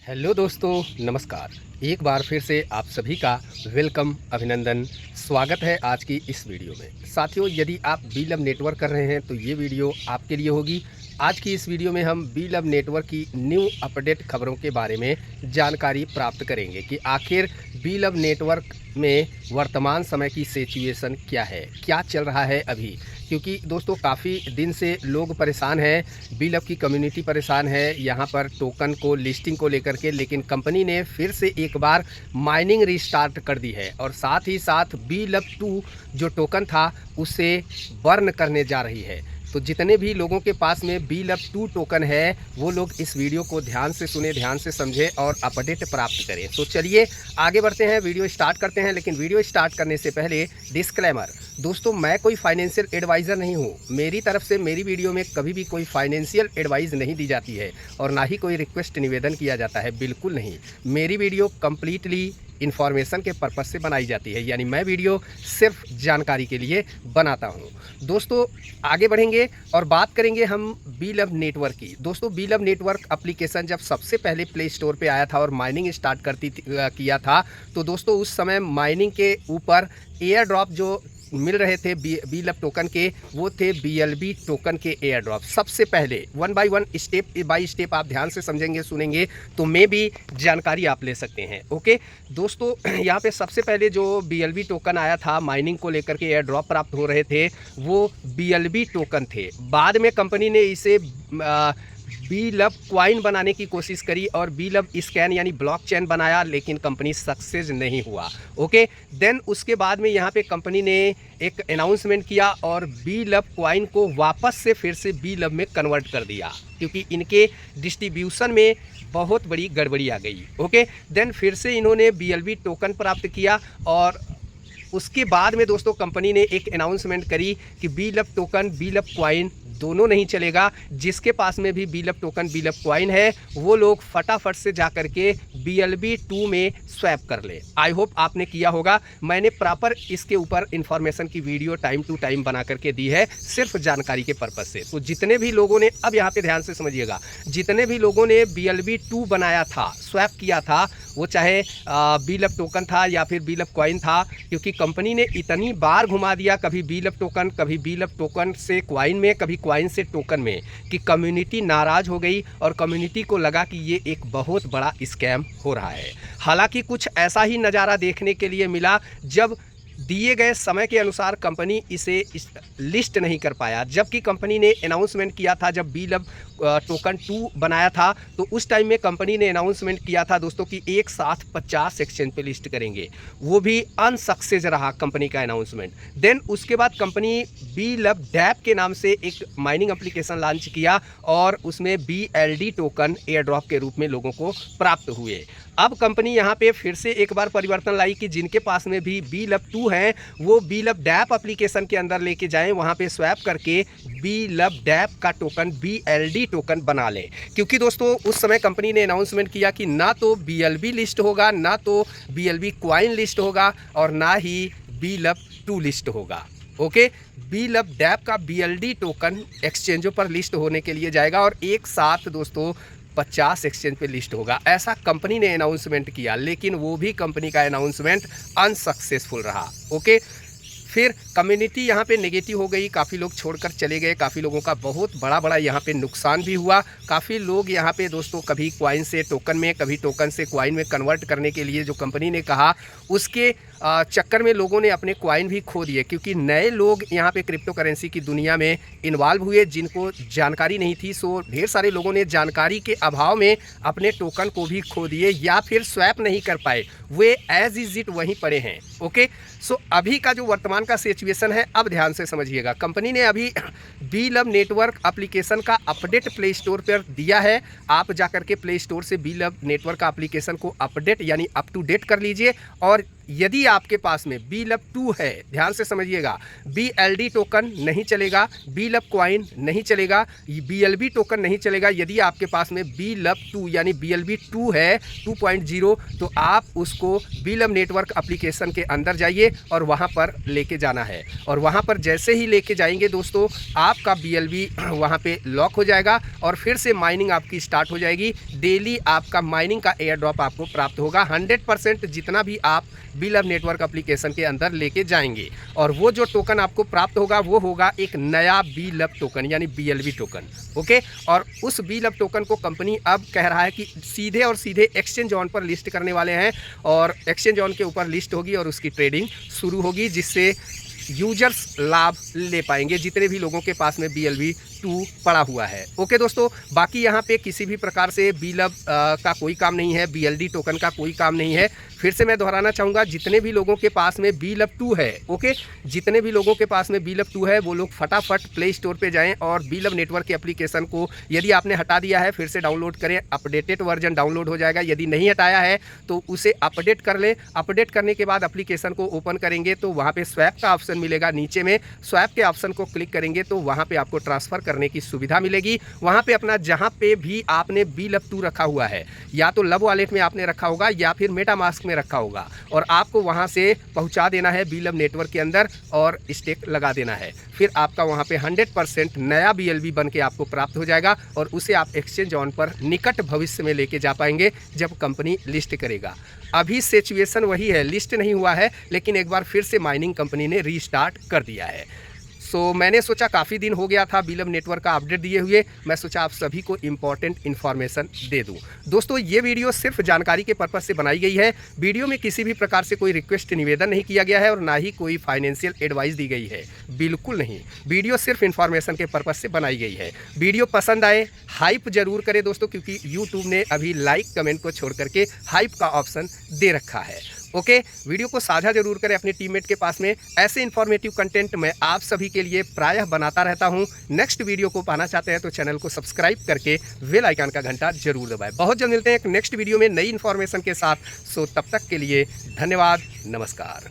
Hello दोस्तों, नमस्कार। एक बार फिर से आप सभी का वेलकम, अभिनंदन, स्वागत है आज की इस वीडियो में। साथियों, यदि आप बी लव नेटवर्क कर रहे हैं तो ये वीडियो आपके लिए होगी। आज की इस वीडियो में हम बी लव नेटवर्क की न्यू अपडेट खबरों के बारे में जानकारी प्राप्त करेंगे कि आखिर बी लव नेटवर्क में वर्तमान समय की सिचुएशन क्या है, क्या चल रहा है अभी। क्योंकि दोस्तों काफ़ी दिन से लोग परेशान हैं, बी लव की कम्युनिटी परेशान है यहाँ पर टोकन को लिस्टिंग को लेकर के, लेकिन कंपनी ने फिर से एक बार माइनिंग रिस्टार्ट कर दी है और साथ ही साथ बी लव 2 जो टोकन था उसे बर्न करने जा रही है। तो जितने भी लोगों के पास में बी लव 2 टोकन है वो लोग इस वीडियो को ध्यान से सुने, ध्यान से समझें और अपडेट प्राप्त करें। तो चलिए आगे बढ़ते हैं, वीडियो स्टार्ट करते हैं। लेकिन वीडियो स्टार्ट करने से पहले डिस्क्लेमर, दोस्तों मैं कोई फाइनेंशियल एडवाइज़र नहीं हूँ। मेरी तरफ से मेरी वीडियो में कभी भी कोई फाइनेंशियल एडवाइस नहीं दी जाती है और ना ही कोई रिक्वेस्ट निवेदन किया जाता है, बिल्कुल नहीं। मेरी वीडियो कम्प्लीटली इन्फॉर्मेशन के पर्पज़ से बनाई जाती है, यानी मैं वीडियो सिर्फ जानकारी के लिए बनाता हूं। दोस्तों आगे बढ़ेंगे और बात करेंगे हम बी लव नेटवर्क की। दोस्तों बी लव नेटवर्क एप्लीकेशन जब सबसे पहले प्ले स्टोर पे आया था और माइनिंग स्टार्ट किया था, तो दोस्तों उस समय माइनिंग के ऊपर एयर ड्रॉप जो मिल रहे थे बी लव टोकन के, वो थे BLB टोकन के एयर ड्रॉप। सबसे पहले 1 बाय 1 स्टेप बाय स्टेप आप ध्यान से समझेंगे, सुनेंगे तो मैं भी जानकारी आप ले सकते हैं। ओके दोस्तों, यहाँ पे सबसे पहले जो BLB टोकन आया था माइनिंग को लेकर के, एयर ड्रॉप प्राप्त हो रहे थे, वो BLB टोकन थे। बाद में कंपनी ने इसे बी लव क्वाइन बनाने की कोशिश करी और बी लव स्कैन यानी ब्लॉकचेन बनाया, लेकिन कंपनी सक्सेस नहीं हुआ। ओके देन उसके बाद में यहाँ पे कंपनी ने एक अनाउंसमेंट किया और बी लव क्वाइन को वापस से फिर से बी लव में कन्वर्ट कर दिया, क्योंकि इनके डिस्ट्रीब्यूशन में बहुत बड़ी गड़बड़ी आ गई। ओके देन फिर से इन्होंने BLB टोकन प्राप्त किया और उसके बाद में दोस्तों कंपनी ने एक अनाउंसमेंट करी कि B love token B love coin दोनों नहीं चलेगा। जिसके पास में भी B love token B love coin है वो लोग फटाफट से जा कर के BLB 2 में स्वैप कर ले। आई होप आपने किया होगा, मैंने प्रॉपर इसके ऊपर इंफॉर्मेशन की वीडियो टाइम टू टाइम बना करके दी है, सिर्फ जानकारी के पर्पज़ से। तो जितने भी लोगों ने, अब यहाँ पे ध्यान से समझिएगा, जितने भी लोगों ने BLB 2 बनाया था, स्वैप किया था, वो चाहे बी लव टोकन था या फिर बी लव क्वाइन था, क्योंकि कंपनी ने इतनी बार घुमा दिया, कभी बी लव टोकन, कभी बी लव टोकन से क्वाइन में, कभी क्वाइन से टोकन में, कि कम्युनिटी नाराज़ हो गई और कम्युनिटी को लगा कि ये एक बहुत बड़ा स्कैम हो रहा है। हालांकि कुछ ऐसा ही नज़ारा देखने के लिए मिला जब दिए गए समय के अनुसार कंपनी इसे लिस्ट नहीं कर पाया। जबकि कंपनी ने अनाउंसमेंट किया था, जब बी लव टोकन 2 बनाया था तो उस टाइम में कंपनी ने अनाउंसमेंट किया था दोस्तों कि एक साथ 50 एक्सचेंज पे लिस्ट करेंगे, वो भी अनसक्सेस रहा कंपनी का अनाउंसमेंट। देन उसके बाद कंपनी बी लव डैप के नाम से एक माइनिंग एप्लीकेशन लॉन्च किया और उसमें BLD टोकन एयर ड्रॉप के रूप में लोगों को प्राप्त हुए। अब कंपनी यहाँ पे फिर से एक बार परिवर्तन लाई कि जिनके पास में भी बी लव 2 हैं वो बी लव डैप एप्लीकेशन के अंदर लेके जाएं, वहाँ पे स्वैप करके बी लव डैप का टोकन BLD टोकन बना लें। क्योंकि दोस्तों उस समय कंपनी ने अनाउंसमेंट किया कि ना तो BLB लिस्ट होगा, ना तो BLB क्वाइन लिस्ट होगा और ना ही बी लव 2 लिस्ट होगा। ओके बी लव डैप का BLD टोकन एक्सचेंजों पर लिस्ट होने के लिए जाएगा और एक साथ दोस्तों 50 एक्सचेंज पे लिस्ट होगा, ऐसा कंपनी ने अनाउंसमेंट किया। लेकिन वो भी कंपनी का अनाउंसमेंट अनसक्सेसफुल रहा। ओके फिर कम्युनिटी यहाँ पे नेगेटिव हो गई, काफ़ी लोग छोड़कर चले गए, काफ़ी लोगों का बहुत बड़ा यहाँ पे नुकसान भी हुआ। काफ़ी लोग यहाँ पे दोस्तों कभी क्वाइन से टोकन में, कभी टोकन से क्वाइन में कन्वर्ट करने के लिए जो कंपनी ने कहा, उसके चक्कर में लोगों ने अपने क्वाइन भी खो दिए, क्योंकि नए लोग यहाँ पे क्रिप्टो करेंसी की दुनिया में इन्वॉल्व हुए जिनको जानकारी नहीं थी। सो ढेर सारे लोगों ने जानकारी के अभाव में अपने टोकन को भी खो दिए या फिर स्वैप नहीं कर पाए, वे एज इज इट वहीं पड़े हैं। ओके सो अभी का जो वर्तमान का सिचुएशन है, अब ध्यान से समझिएगा। कंपनी ने अभी बी लव नेटवर्क एप्लीकेशन का अपडेट प्ले स्टोर पर दिया है। आप जाकर के प्ले स्टोर से बी लव नेटवर्क का एप्लीकेशन को अपडेट यानी अप टू डेट कर लीजिए और यदि आपके पास में BLUP 2 है, ध्यान से समझिएगा, BLD टोकन नहीं चलेगा, BLUP कॉइन नहीं चलेगा, BLB टोकन नहीं चलेगा। यदि आपके पास में BLUP 2 यानी BLB 2 है 2.0, तो आप उसको BLUP नेटवर्क एप्लीकेशन के अंदर जाइए और वहाँ पर लेके जाना है। और वहाँ पर जैसे ही लेके जाएंगे दोस्तों, आपका BLB वहाँ पे लॉक हो जाएगा और फिर से माइनिंग आपकी स्टार्ट हो जाएगी। डेली आपका माइनिंग का एयर ड्रॉप आपको प्राप्त होगा 100% जितना भी आप BLUP नेटवर्क एप्लीकेशन के अंदर लेके जाएंगे। और वो जो टोकन आपको प्राप्त होगा वो होगा एक नया BLUP टोकन यानी BLB टोकन। ओके, और उस BLUP टोकन को कंपनी अब कह रहा है कि सीधे और सीधे एक्सचेंज ऑन पर लिस्ट करने वाले हैं और एक्सचेंज ऑन के ऊपर लिस्ट होगी और उसकी ट्रेडिंग शुरू होगी, जिससे यूजर्स लाभ ले पाएंगे जितने भी लोगों के पास में BLB 2 पड़ा हुआ है। ओके दोस्तों, बाकी यहाँ पे किसी भी प्रकार से BLUP का कोई काम नहीं है, BLD टोकन का कोई काम नहीं है। फिर से मैं दोहराना चाहूँगा, जितने भी लोगों के पास में BLUP 2 है, ओके, जितने भी लोगों के पास में BLUP 2 है वो लोग फटाफट प्ले स्टोर पे जाएं और BLUP नेटवर्क के एप्लीकेशन को यदि आपने हटा दिया है फिर से डाउनलोड करें, अपडेटेड वर्जन डाउनलोड हो जाएगा। यदि नहीं हटाया है तो उसे अपडेट कर लें। अपडेट करने के बाद एप्लीकेशन को ओपन करेंगे तो वहाँ पे स्वैप का ऑप्शन मिलेगा, नीचे में स्वैप के ऑप्शन को क्लिक करेंगे तो वहाँ पे आपको ट्रांसफ़र करने की सुविधा मिलेगी। वहाँ पे अपना जहाँ पे भी आपने BLUP 2 रखा हुआ है, या तो लब वॉलेट में आपने रखा होगा या फिर मेटामास्क में रखा होगा, और आपको वहाँ से पहुँचा देना है BLUP नेटवर्क के अंदर और स्टेक लगा देना है। फिर आपका वहाँ पे 100% नया BLB बन के आपको प्राप्त हो जाएगा और उसे आप एक्सचेंज ऑन पर निकट भविष्य में लेके जा पाएंगे जब कंपनी लिस्ट करेगा। अभी सिचुएशन वही है, लिस्ट नहीं हुआ है, लेकिन एक बार फिर से माइनिंग कंपनी ने रीस्टार्ट कर दिया है। सो मैंने सोचा काफ़ी दिन हो गया था BLUP नेटवर्क का अपडेट दिए हुए, मैं सोचा आप सभी को इम्पॉर्टेंट इन्फॉर्मेशन दे दूं। दोस्तों, ये वीडियो सिर्फ जानकारी के पर्पज़ से बनाई गई है। वीडियो में किसी भी प्रकार से कोई रिक्वेस्ट निवेदन नहीं किया गया है और ना ही कोई फाइनेंशियल एडवाइस दी गई है, बिल्कुल नहीं। वीडियो सिर्फ इन्फॉर्मेशन के पर्पज़ से बनाई गई है। वीडियो पसंद आए हाइप जरूर करें दोस्तों, क्योंकि यूट्यूब ने अभी लाइक कमेंट को छोड़ करके हाइप का ऑप्शन दे रखा है। ओके, वीडियो को साझा जरूर करें अपने टीममेट के पास में। ऐसे इन्फॉर्मेटिव कंटेंट मैं आप सभी के लिए प्रायः बनाता रहता हूं। नेक्स्ट वीडियो को पाना चाहते हैं तो चैनल को सब्सक्राइब करके बेल आइकन का घंटा जरूर दबाएं। बहुत जल्द मिलते हैं एक नेक्स्ट वीडियो में नई इन्फॉर्मेशन के साथ। सो तब तक के लिए धन्यवाद, नमस्कार।